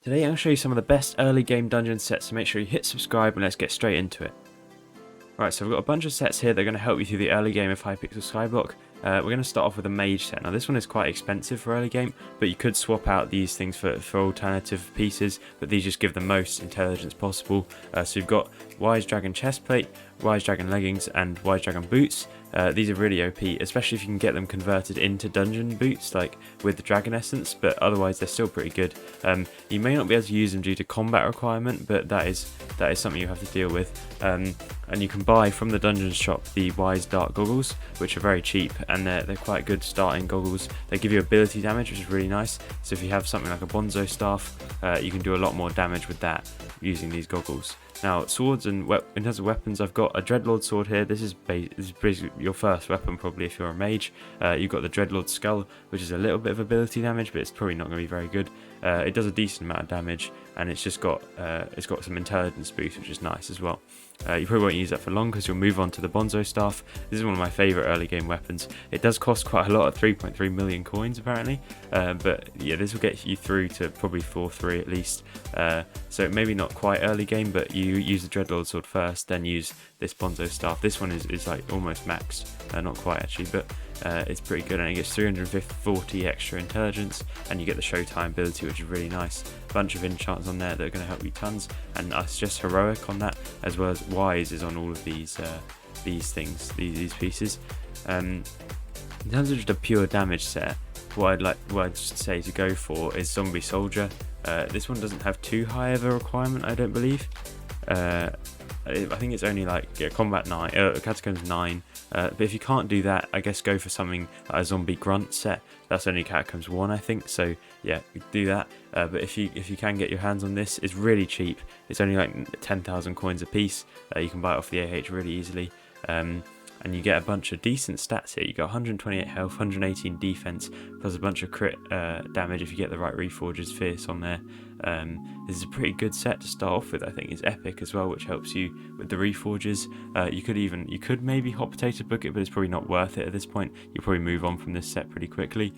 Today I'm going to show you some of the best early game dungeon sets, so make sure you hit subscribe and let's get straight into it. Right, so we've got a bunch of sets here that are going to help you through the early game of Hypixel Skyblock. We're going to start off with a Mage set. Now this one is quite expensive for early game, but you could swap out these things for alternative pieces, but these just give the most intelligence possible. So you've got Wise Dragon Chestplate, Wise Dragon Leggings and Wise Dragon Boots. These are really OP, especially if you can get them converted into dungeon boots, like with the Dragon Essence, but otherwise they're still pretty good. You may not be able to use them due to combat requirement, but that is something you have to deal with. And you can buy from the dungeon shop the Wise Dark Goggles, which are very cheap, and they're quite good starting goggles. They give you ability damage, which is really nice, so if you have something like a Bonzo Staff, you can do a lot more damage with that using these goggles. Now, swords and in terms of weapons, I've got a Dreadlord sword here. This is basically your first weapon, probably, if you're a mage. You've got the Dreadlord skull, which is a little bit of ability damage, but it's probably not going to be very good. It does a decent amount of damage, and it's got some intelligence boost, which is nice as well. You probably won't use that for long because you'll move on to the Bonzo Staff. This is one of my favourite early game weapons. It does cost quite a lot, at 3.3 million coins apparently, but yeah, this will get you through to probably 4-3 at least. So maybe not quite early game, but you use the Dreadlord sword first, then use this Bonzo Staff. This one is like almost maxed, not quite actually, but it's pretty good, and it gets 340 extra intelligence, and you get the Showtime ability, which is really nice. Bunch of enchants on there that are going to help you tons, and I suggest Heroic on that, as well as Wise is on all of these things, these pieces. In terms of just a pure damage set, what I'd say to go for is Zombie Soldier. This one doesn't have too high of a requirement, I don't believe. I think it's only like combat 9, catacombs 9. But if you can't do that, I guess go for something like a zombie grunt set. That's only catacombs 1, I think. So yeah, do that. But if you can get your hands on this, it's really cheap. It's only like 10,000 coins a piece. You can buy it off the AH really easily. And you get a bunch of decent stats here. You got 128 health, 118 defense, plus a bunch of crit damage if you get the right Reforger's Fierce on there. This is a pretty good set to start off with. I think it's epic as well, which helps you with the Reforgers. You could maybe hot potato book it, but it's probably not worth it at this point. You'll probably move on from this set pretty quickly.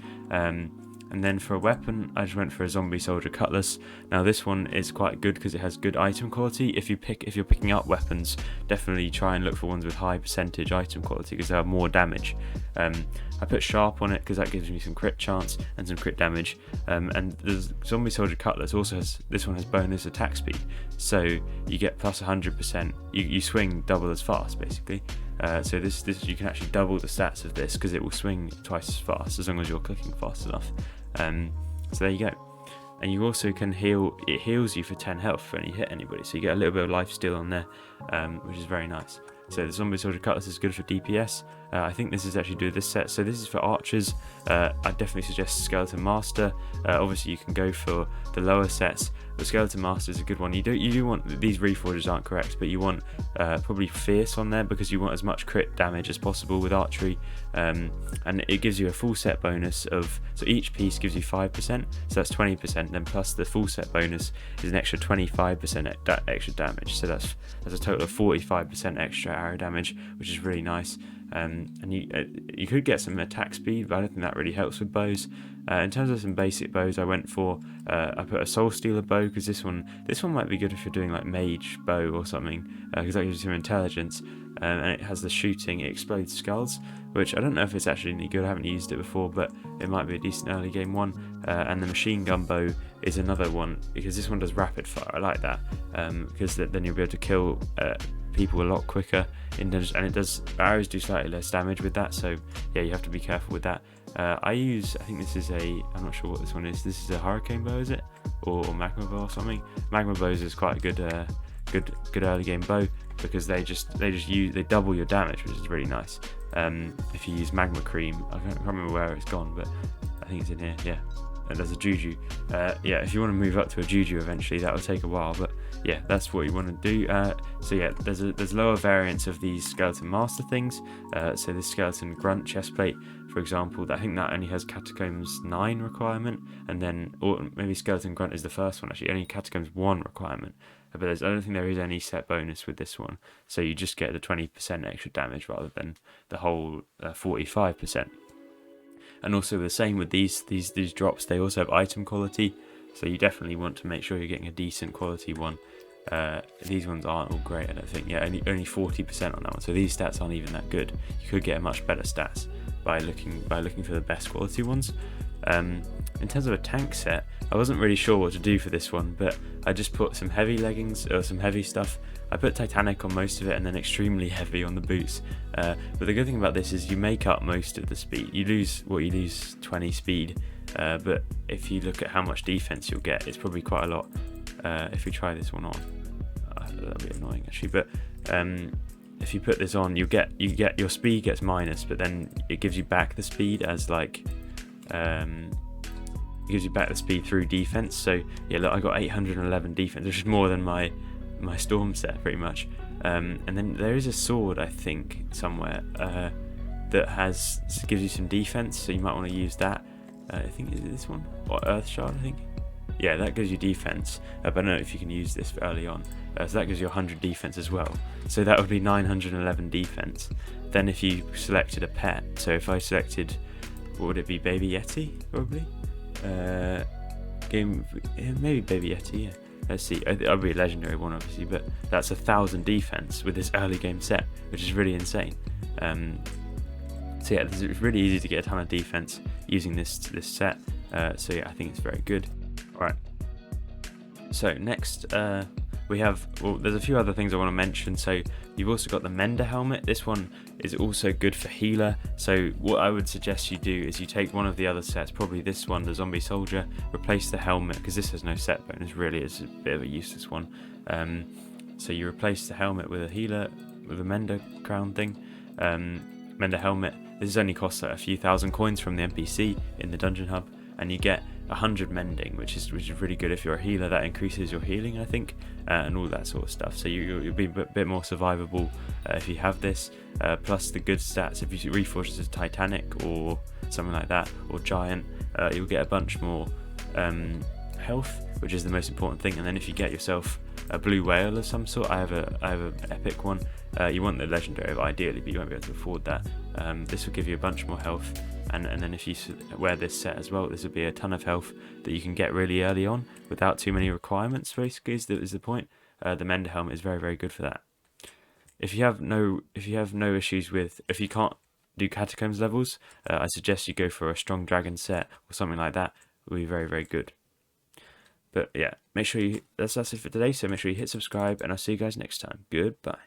And then for a weapon, I just went for a Zombie Soldier Cutlass. Now this one is quite good because it has good item quality. If you're picking up weapons, definitely try and look for ones with high percentage item quality because they have more damage. I put Sharp on it because that gives me some crit chance and some crit damage. And the Zombie Soldier Cutlass also this one has bonus attack speed, so you get plus 100%. You swing double as fast basically. So this you can actually double the stats of this because it will swing twice as fast as long as you're clicking fast enough. So there you go. And you also can heal. It heals you for 10 health when you hit anybody, so you get a little bit of life steal on there, which is very nice. So the Zombie Soldier Cutlass is good for DPS. I think this is actually this set. So this is for archers. I definitely suggest Skeleton Master. Obviously you can go for the lower sets. The Skeleton Master is a good one. You do want, these Reforgers aren't correct, but you want probably Fierce on there because you want as much crit damage as possible with archery. And it gives you a full set bonus of, so each piece gives you 5%, so that's 20%, then plus the full set bonus is an extra 25% extra damage, so that's a total of 45% extra arrow damage, which is really nice. And you could get some attack speed, but I don't think that really helps with bows. In terms of some basic bows, I went for I put a Soul Stealer bow because this one might be good if you're doing like Mage bow or something, because that gives you some intelligence, and it has the shooting. It explodes skulls, which I don't know if it's actually any good. I haven't used it before, but it might be a decent early game one. And the Machine Gun bow is another one because this one does rapid fire. I like that because then you'll be able to kill people a lot quicker and it does, arrows do slightly less damage with that, so yeah, you have to be careful with that. I think this is I'm not sure what this one is. This is a Hurricane bow, is it, or Magma bow or something? Magma bows is quite a good early game bow because they double your damage, which is really nice. If you use Magma Cream, I can't remember where it's gone, but I think it's in here. Yeah. And there's a Juju. Yeah, if you want to move up to a Juju eventually, that will take a while, but yeah, that's what you want to do. So yeah, there's lower variants of these Skeleton Master things. So this Skeleton Grunt Chestplate, for example, I think that only has Catacombs 9 requirement, and then, or maybe Skeleton Grunt is the first one actually, only Catacombs 1 requirement. But I don't think there is any set bonus with this one, so you just get the 20% extra damage rather than the whole 45%. And also the same with these drops, they also have item quality. So you definitely want to make sure you're getting a decent quality one. These ones aren't all great, I don't think. Yeah, only 40% on that one. So these stats aren't even that good. You could get much better stats by looking for the best quality ones. In terms of a tank set, I wasn't really sure what to do for this one, but I just put some heavy leggings or some heavy stuff. I put Titanic on most of it and then extremely heavy on the boots. But the good thing about this is you make up most of the speed. You lose 20 speed, but if you look at how much defense you'll get, it's probably quite a lot. If we try this one on, that'll be annoying actually. But if you put this on, you get your speed gets minus, but then it gives you back the speed as like. It gives you back the speed through defense. So yeah, look, I got 811 defense, which is more than my storm set pretty much. And then there is a sword, I think, somewhere that gives you some defense, so you might want to use that. I think is it this one or Earth Shard, I think. Yeah, that gives you defense, but I don't know if you can use this early on. So that gives you 100 defense as well. So that would be 911 defense. Then if you selected a pet, so if I selected, what would it be, Baby Yeti probably? Maybe Baby Yeti, yeah. Let's see, I'll be a legendary one obviously, but that's 1,000 defense with this early game set, which is really insane. So yeah, it's really easy to get a ton of defense using this set. So yeah, I think it's very good. Alright, so next we have, well, there's a few other things I want to mention. So you've also got the Mender helmet. This one is also good for healer. So what I would suggest you do is you take one of the other sets, probably this one, the Zombie Soldier, replace the helmet, because this has no set bonus really, it's a bit of a useless one. So you replace the helmet with a healer, with a Mender crown thing. Mender helmet, this only costs a few thousand coins from the NPC in the dungeon hub, and you get 100 mending, which is really good if you're a healer. That increases your healing, I think, and all that sort of stuff. So you'll be a bit more survivable if you have this. Plus the good stats, if you reforge as Titanic or something like that, or Giant, you'll get a bunch more health, which is the most important thing. And then if you get yourself a blue whale of some sort, I have an epic one. You want the legendary ideally, but you won't be able to afford that. This will give you a bunch more health. And then if you wear this set as well, this will be a ton of health that you can get really early on without too many requirements, basically, is the point. The Mender helmet is very, very good for that. If you have no issues with, if you can't do Catacombs levels, I suggest you go for a strong dragon set or something like that. It will be very, very good. But yeah, make sure that's it for today, so make sure you hit subscribe, and I'll see you guys next time. Goodbye.